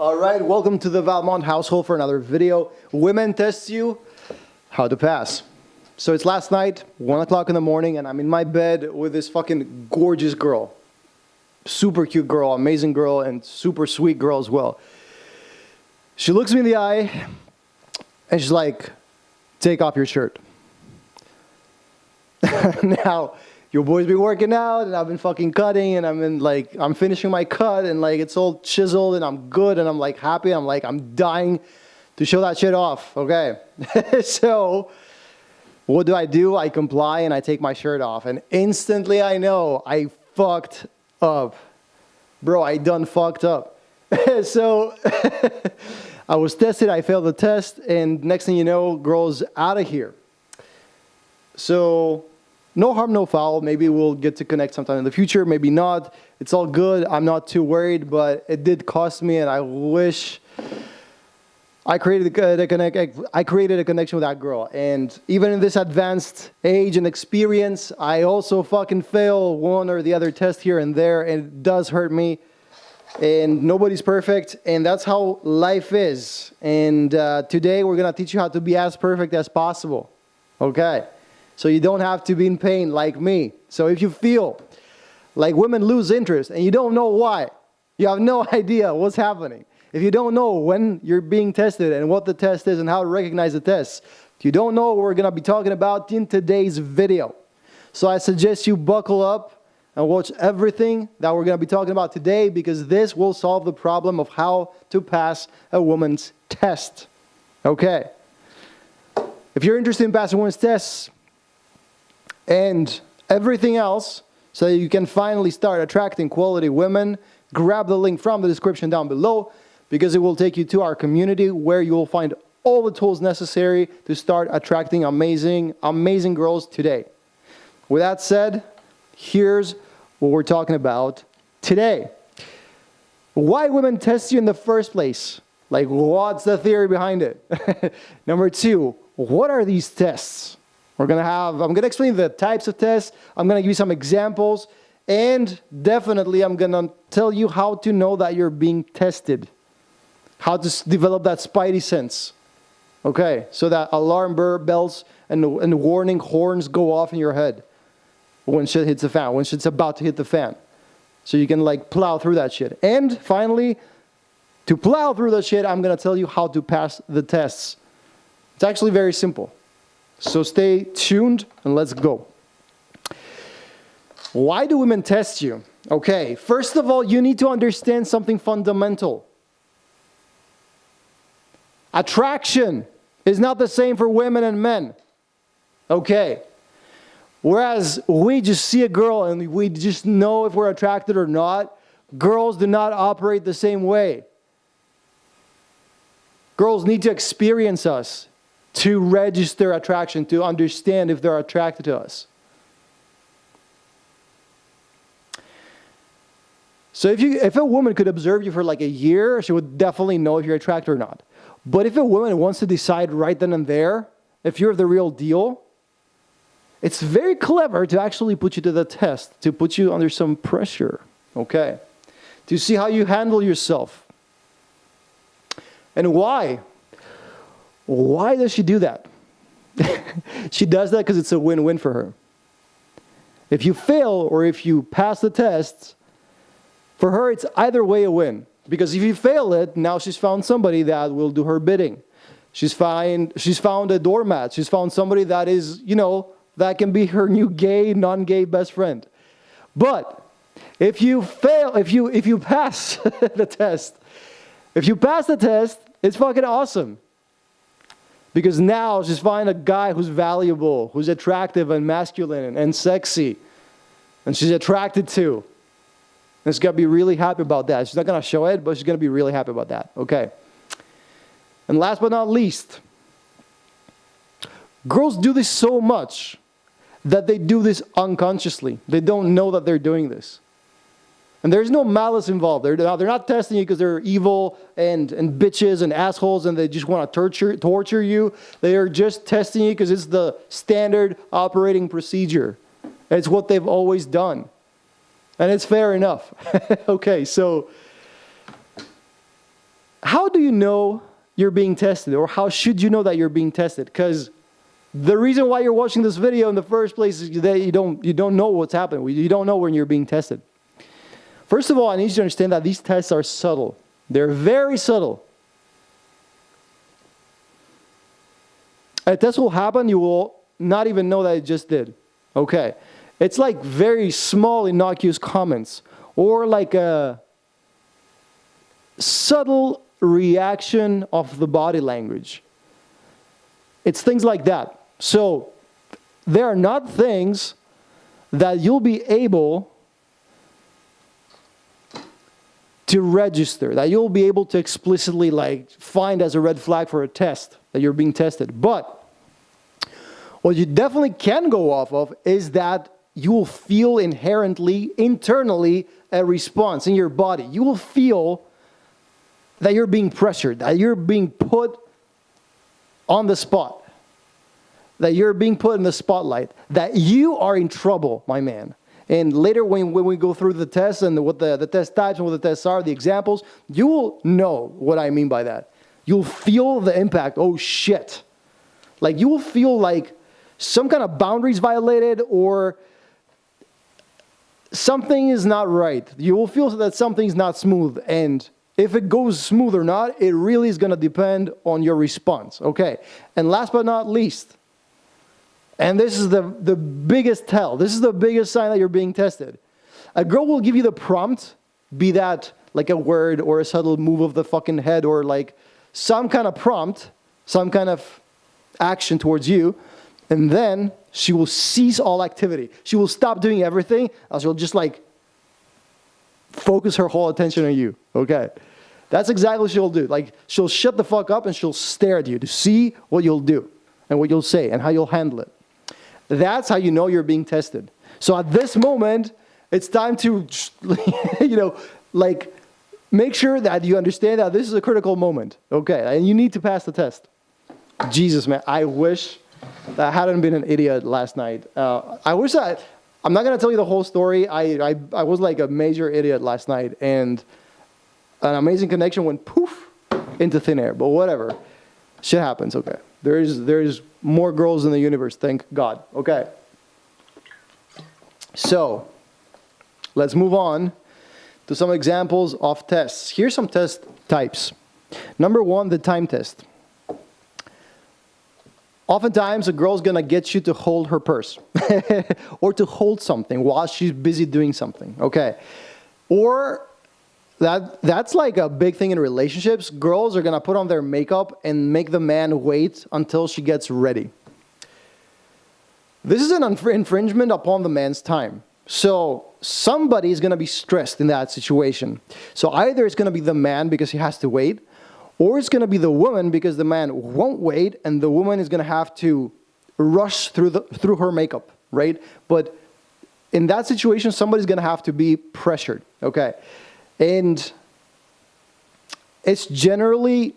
All right, welcome to the Valmont household for another video. Women test you how to pass. So it's last night, 1 o'clock in the morning, and I'm in my bed with this fucking gorgeous girl. Super cute girl, amazing girl, and super sweet girl as well. She looks me in the eye, and she's like, take off your shirt. Now, your boy's been working out, and I've been fucking cutting, and I'm finishing my cut, and like it's all chiseled, and I'm good, and I'm like happy, and I'm dying to show that shit off, okay? So, what do? I comply, and I take my shirt off, and instantly I know I fucked up. Bro, I done fucked up. So, I was tested, I failed the test, and next thing you know, girl's out of here. So, no harm, no foul. Maybe we'll get to connect sometime in the future. Maybe not. It's all good. I'm not too worried, but it did cost me, and I wish I created a connection with that girl. And even in this advanced age and experience, I also fucking fail one or the other test here and there, and it does hurt me. And nobody's perfect, and that's how life is. And today we're gonna teach you how to be as perfect as possible. Okay. So you don't have to be in pain like me. So if you feel like women lose interest and you don't know why, you have no idea what's happening. If you don't know when you're being tested and what the test is and how to recognize the test, if you don't know what we're going to be talking about in today's video. So I suggest you buckle up and watch everything that we're going to be talking about today, because this will solve the problem of how to pass a woman's test. Okay. If you're interested in passing women's tests, and everything else, so that you can finally start attracting quality women, grab the link from the description down below, because it will take you to our community where you will find all the tools necessary to start attracting amazing girls today. With that said, here's what we're talking about today. Why women test you in the first place? Like, what's the theory behind it? Number two, what are these tests? I'm going to explain the types of tests, I'm going to give you some examples, and definitely I'm going to tell you how to know that you're being tested. How to develop that spidey sense. Okay, so that alarm bells and warning horns go off in your head when shit hits the fan, when shit's about to hit the fan. So you can like plow through that shit. And finally, to plow through the shit, I'm going to tell you how to pass the tests. It's actually very simple. So stay tuned and let's go. Why do women test you? Okay, first of all, you need to understand something fundamental. Attraction is not the same for women and men. Okay. Whereas we just see a girl and we just know if we're attracted or not, girls do not operate the same way. Girls need to experience us to register attraction, to understand if they're attracted to us. So if a woman could observe you for like a year, she would definitely know if you're attracted or not. But if a woman wants to decide right then and there if you're the real deal, it's very clever to actually put you to the test, to put you under some pressure, okay? To see how you handle yourself. And why? Why does she do that? She does that because it's a win-win for her. If you fail or if you pass the test, for her it's either way a win. Because if you fail it, now she's found somebody that will do her bidding. She's found a doormat. She's found somebody that is, that can be her new gay, non-gay best friend. But if you fail, if you pass the test, it's fucking awesome. Because now she's finding a guy who's valuable, who's attractive and masculine and sexy. And she's attracted to. And she's going to be really happy about that. She's not going to show it, but she's going to be really happy about that. Okay. And last but not least, girls do this so much that they do this unconsciously. They don't know that they're doing this. And there's no malice involved. They're not testing you because they're evil and bitches and assholes and they just want to torture you. They are just testing you because it's the standard operating procedure. It's what they've always done. And it's fair enough. Okay, so how do you know you're being tested, or how should you know that you're being tested? Because the reason why you're watching this video in the first place is that you don't know what's happening. You don't know when you're being tested. First of all, I need you to understand that these tests are subtle. They're very subtle. A test will happen, you will not even know that it just did. Okay. It's like very small, innocuous comments, or like a subtle reaction of the body language. It's things like that. So there are not things that you'll be able to register, that you'll be able to explicitly like find as a red flag for a test that you're being tested. But what you definitely can go off of is that you will feel inherently, internally, a response in your body. You will feel that you're being pressured, that you're being put on the spot, that you're being put in the spotlight, that you are in trouble, my man. And later when we go through the tests and what the test types and what the tests are, the examples, you will know what I mean by that. You'll feel the impact. Oh, shit. Like, you will feel like some kind of boundaries violated, or something is not right. You will feel that something's not smooth. And if it goes smooth or not, it really is going to depend on your response. Okay. And last but not least, and this is the biggest tell, this is the biggest sign that you're being tested. A girl will give you the prompt, be that like a word or a subtle move of the fucking head, or like some kind of prompt, some kind of action towards you, and then she will cease all activity. She will stop doing everything, and she'll just like focus her whole attention on you. Okay. That's exactly what she'll do. Like, she'll shut the fuck up and she'll stare at you to see what you'll do and what you'll say and how you'll handle it. That's how you know you're being tested. So at this moment, it's time to, like, make sure that you understand that this is a critical moment. Okay. And you need to pass the test. Jesus, man, I wish that I hadn't been an idiot last night. I wish that, I'm not going to tell you the whole story. I was like a major idiot last night, and an amazing connection went poof into thin air, but whatever. Shit happens, okay. There's more girls in the universe, thank God. Okay. So, let's move on to some examples of tests. Here's some test types. Number one, the time test. Oftentimes, a girl's going to get you to hold her purse or to hold something while she's busy doing something, okay? Or that's like a big thing in relationships. Girls are going to put on their makeup and make the man wait until she gets ready. This is an infringement upon the man's time. So somebody is going to be stressed in that situation. So either it's going to be the man because he has to wait, or it's going to be the woman because the man won't wait, and the woman is going to have to rush through her makeup, right? But in that situation, somebody's going to have to be pressured, okay? And it's generally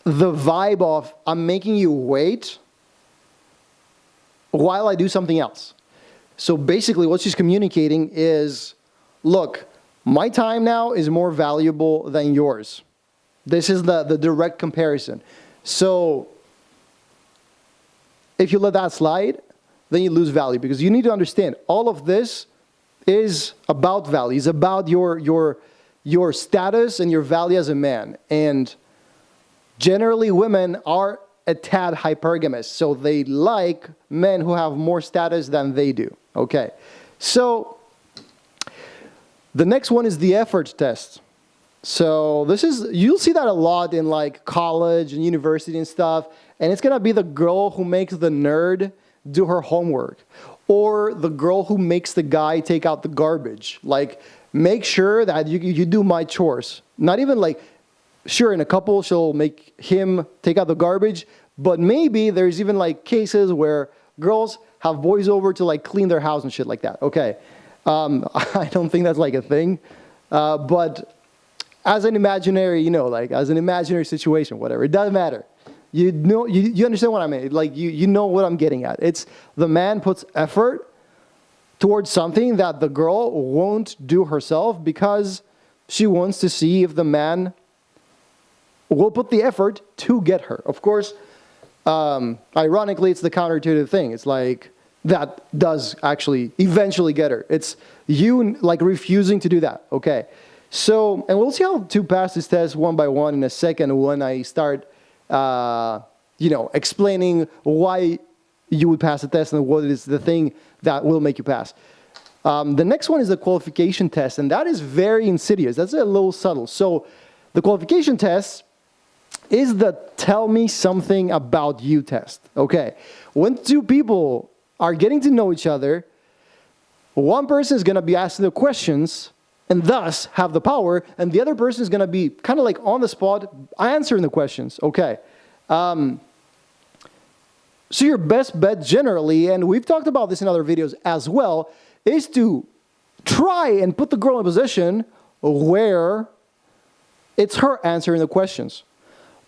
the vibe of, I'm making you wait while I do something else. So basically what she's communicating is, look, my time now is more valuable than yours. This is the direct comparison. So if you let that slide, then you lose value, because you need to understand all of this is about value. It's about your status and your value as a man. And generally women are a tad hypergamous, so they like men who have more status than they do. Okay, so the next one is the effort test. So you'll see that a lot in like college and university and stuff, and it's gonna be the girl who makes the nerd do her homework, or the girl who makes the guy take out the garbage. Like, make sure that you do my chores. Not even like, sure, in a couple, she'll make him take out the garbage, but maybe there's even like cases where girls have boys over to like clean their house and shit like that. Okay. I don't think that's like a thing. But as an imaginary, like as an imaginary situation, whatever, it doesn't matter. You know, you understand what I mean. Like, you know what I'm getting at. It's the man puts effort towards something that the girl won't do herself because she wants to see if the man will put the effort to get her. Of course, ironically, it's the counterintuitive thing. It's like that does actually eventually get her. It's you like refusing to do that. Okay. So, and we'll see how to pass this test one by one in a second when I start, explaining why you would pass the test and what is the thing that will make you pass. The next one is the qualification test, and that is very insidious. That's a little subtle. So the qualification test is the tell me something about you test. Okay. When two people are getting to know each other, one person is going to be asking the questions and thus have the power, and the other person is going to be kind of like on the spot answering the questions. Okay. So your best bet generally, and we've talked about this in other videos as well, is to try and put the girl in a position where it's her answering the questions.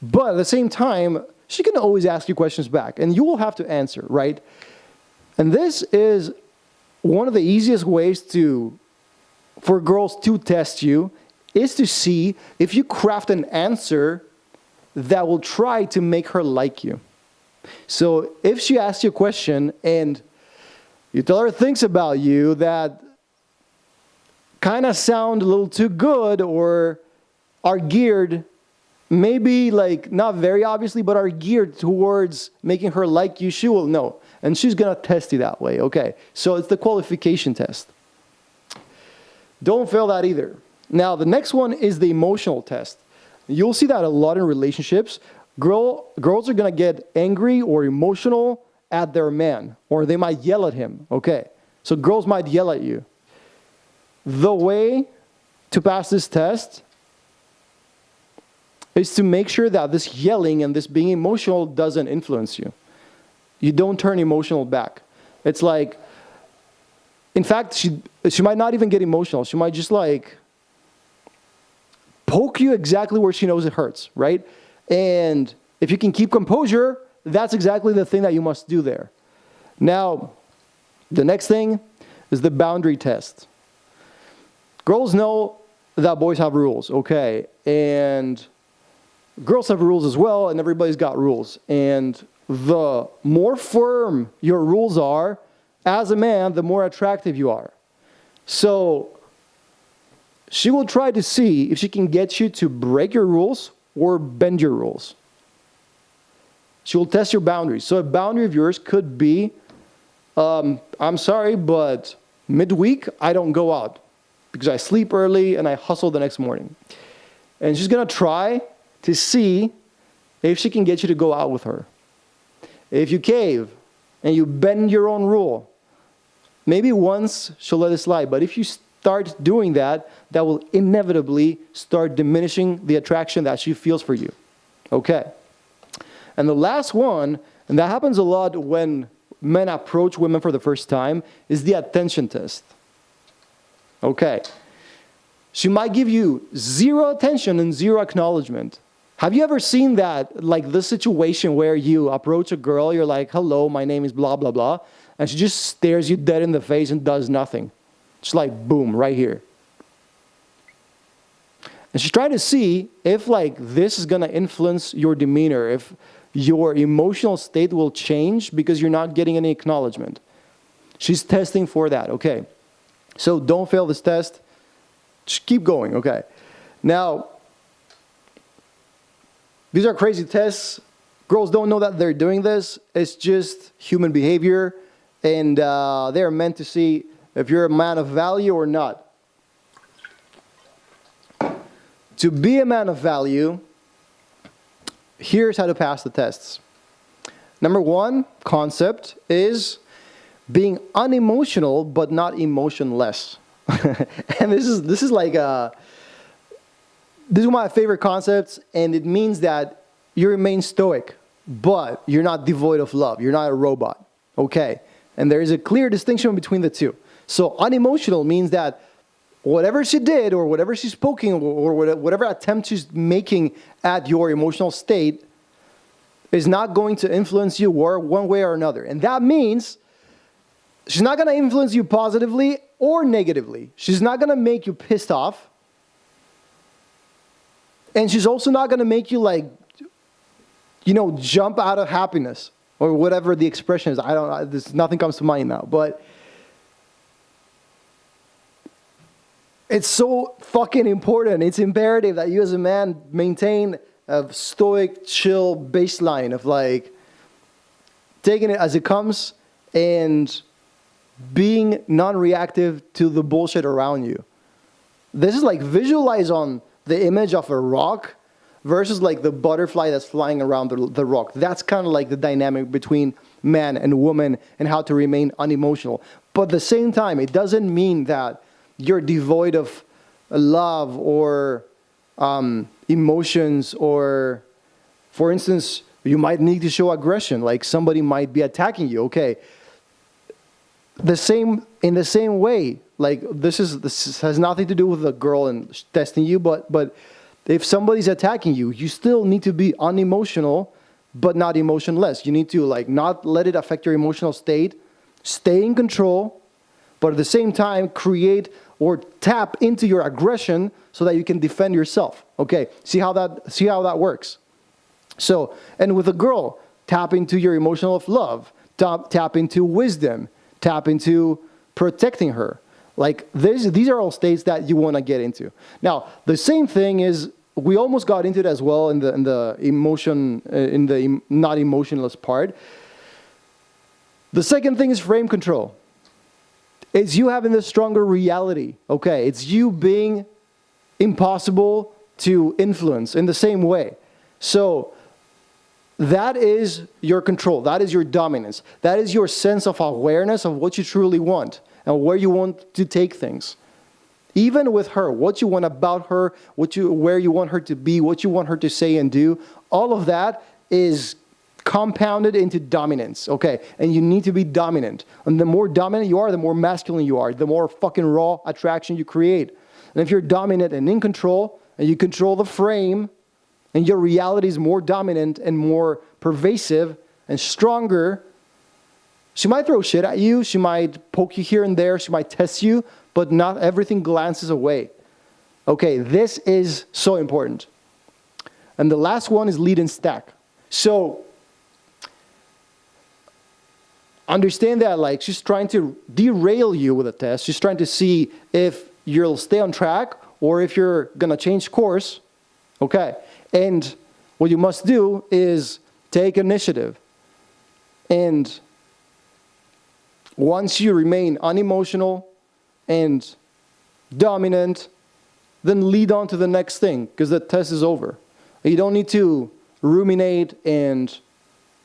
But at the same time, she can always ask you questions back, and you will have to answer, right? And this is one of the easiest ways for girls to test you, is to see if you craft an answer that will try to make her like you. So if she asks you a question and you tell her things about you that kind of sound a little too good or are geared, maybe like not very obviously, but are geared towards making her like you, she will know. And she's going to test you that way. Okay, so it's the qualification test. Don't fail that either. Now, the next one is the emotional test. You'll see that a lot in relationships. Girls are going to get angry or emotional at their man, or they might yell at him. Okay, so girls might yell at you. The way to pass this test is to make sure that this yelling and this being emotional doesn't influence you. You don't turn emotional back. It's like, in fact, she might not even get emotional. She might just like poke you exactly where she knows it hurts, right? And if you can keep composure, that's exactly the thing that you must do there. Now, the next thing is the boundary test. Girls know that boys have rules, okay? And girls have rules as well, and everybody's got rules. And the more firm your rules are, as a man, the more attractive you are. So she will try to see if she can get you to break your rules or bend your rules. She will test your boundaries. So a boundary of yours could be, I'm sorry, but midweek I don't go out because I sleep early and I hustle the next morning. And she's going to try to see if she can get you to go out with her. If you cave and you bend your own rule, maybe once she'll let it slide. But if you start doing that, that will inevitably start diminishing the attraction that she feels for you. Okay. And the last one, and that happens a lot when men approach women for the first time, is the attention test. Okay. She might give you zero attention and zero acknowledgement. Have you ever seen that, like this situation where you approach a girl, you're like, hello, my name is blah, blah, blah, and she just stares you dead in the face and does nothing. Just like, boom, right here. And she's trying to see if like this is going to influence your demeanor, if your emotional state will change because you're not getting any acknowledgement. She's testing for that, okay? So don't fail this test. Just keep going, okay? Now, these are crazy tests. Girls don't know that they're doing this. It's just human behavior. And they're meant to see if you're a man of value or not. To be a man of value, here's how to pass the tests. Number one concept is being unemotional but not emotionless. And this is like this is one of my favorite concepts, and it means that you remain stoic, but you're not devoid of love. You're not a robot, okay? And there is a clear distinction between the two. So unemotional means that whatever she did or whatever she's poking or whatever attempt she's making at your emotional state is not going to influence you or one way or another. And that means She's not going to influence you positively or negatively. She's not going to make you pissed off. And she's also not going to make you like, jump out of happiness or whatever the expression is. I don't know. Nothing comes to mind now. But it's so fucking important. It's imperative that you as a man maintain a stoic, chill baseline of like taking it as it comes and being non-reactive to the bullshit around you. This is like visualize on the image of a rock versus like the butterfly that's flying around the rock. That's kind of like the dynamic between man and woman and how to remain unemotional. But at the same time, it doesn't mean that you're devoid of love or emotions, or, for instance, you might need to show aggression, like somebody might be attacking you. Okay, in the same way, like this has nothing to do with the girl and testing you, but if somebody's attacking you, you still need to be unemotional, but not emotionless. You need to like not let it affect your emotional state, stay in control, but at the same time create or tap into your aggression so that you can defend yourself. Okay, see how that works. So, and with a girl, tap into your emotional love, tap into wisdom, tap into protecting her. Like these are all states that you want to get into. Now, the same thing is, we almost got into it as well in the emotion, in the not emotionless part. The second thing is frame control. It's you having the stronger reality. Okay, it's you being impossible to influence in the same way. So that is your control. That is your dominance. That is your sense of awareness of what you truly want and where you want to take things. Even with her, what you want about her, where you want her to be, what you want her to say and do, all of that is compounded into dominance, okay? And you need to be dominant. And the more dominant you are, the more masculine you are, the more fucking raw attraction you create. And if you're dominant and in control, and you control the frame, and your reality is more dominant and more pervasive and stronger, she might throw shit at you, she might poke you here and there, she might test you, but not everything glances away. Okay, this is so important. And the last one is lead and stack. So, understand that like she's trying to derail you with a test. She's trying to see if you'll stay on track or if you're going to change course. Okay. And what you must do is take initiative. And once you remain unemotional and dominant, then lead on to the next thing because the test is over. You don't need to ruminate and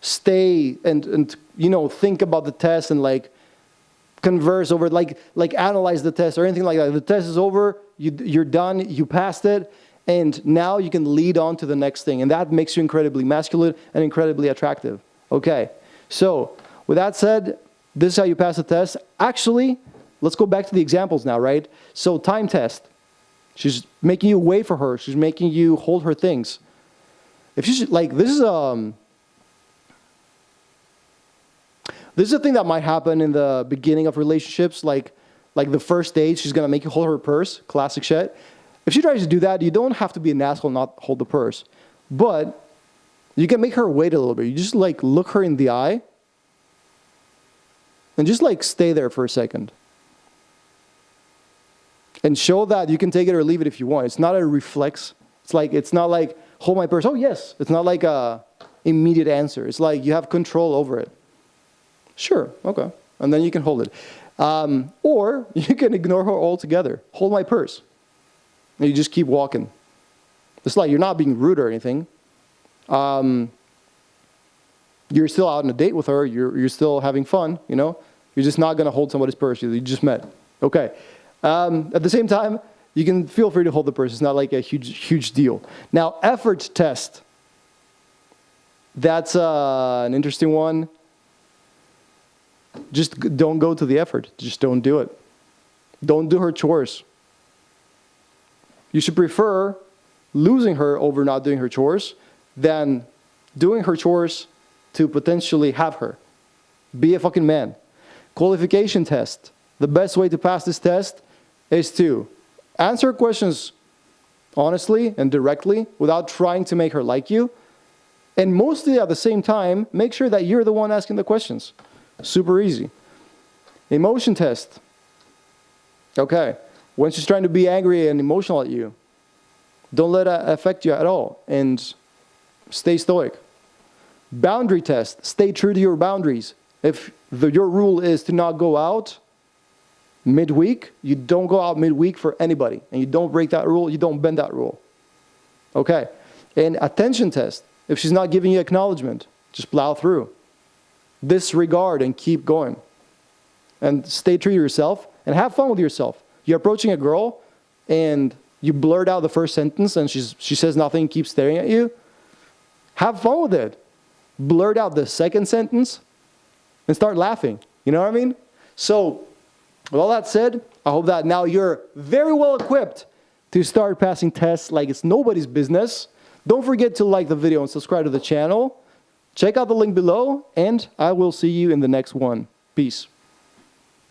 stay and think about the test and like converse over it, like analyze the test or anything like that. The test is over, you're done, you passed it, and now you can lead on to the next thing. And that makes you incredibly masculine and incredibly attractive. Okay, so with that said, this is how you pass the test. Actually, let's go back to the examples now, right? So time test. She's making you wait for her. She's making you hold her things. If she's like, this is a thing that might happen in the beginning of relationships, like the first date, she's going to make you hold her purse, classic shit. If she tries to do that, you don't have to be an asshole and not hold the purse. But you can make her wait a little bit. You just like look her in the eye and just like stay there for a second. And show that you can take it or leave it if you want. It's not a reflex. It's not like, hold my purse. Oh, yes. It's not like a immediate answer. It's like you have control over it. Sure, okay. And then you can hold it. Or you can ignore her altogether. Hold my purse. And you just keep walking. It's like you're not being rude or anything. You're still out on a date with her. You're still having fun, You're just not going to hold somebody's purse you just met. Okay. At the same time, you can feel free to hold the purse. It's not like a huge deal. Now, effort test. That's an interesting one. Just don't go to the effort. Just don't do it. Don't do her chores. You should prefer losing her over not doing her chores than doing her chores to potentially have her. Be a fucking man. Qualification test. The best way to pass this test is to answer questions honestly and directly without trying to make her like you. And mostly at the same time, make sure that you're the one asking the questions. Super easy. Emotion test. Okay, when she's trying to be angry and emotional at you, don't let that affect you at all and stay stoic. Boundary test. Stay true to your boundaries. If your rule is to not go out midweek, you don't go out midweek for anybody. And you don't break that rule, you don't bend that rule. Okay, and attention test. If she's not giving you acknowledgement, just plow through. Disregard and keep going. And stay true to yourself and have fun with yourself. You're approaching a girl and you blurt out the first sentence and she says nothing, keeps staring at you. Have fun with it. Blurt out the second sentence and start laughing. You know what I mean? So, with all that said, I hope that now you're very well equipped to start passing tests like it's nobody's business. Don't forget to like the video and subscribe to the channel. Check out the link below, and I will see you in the next one. Peace.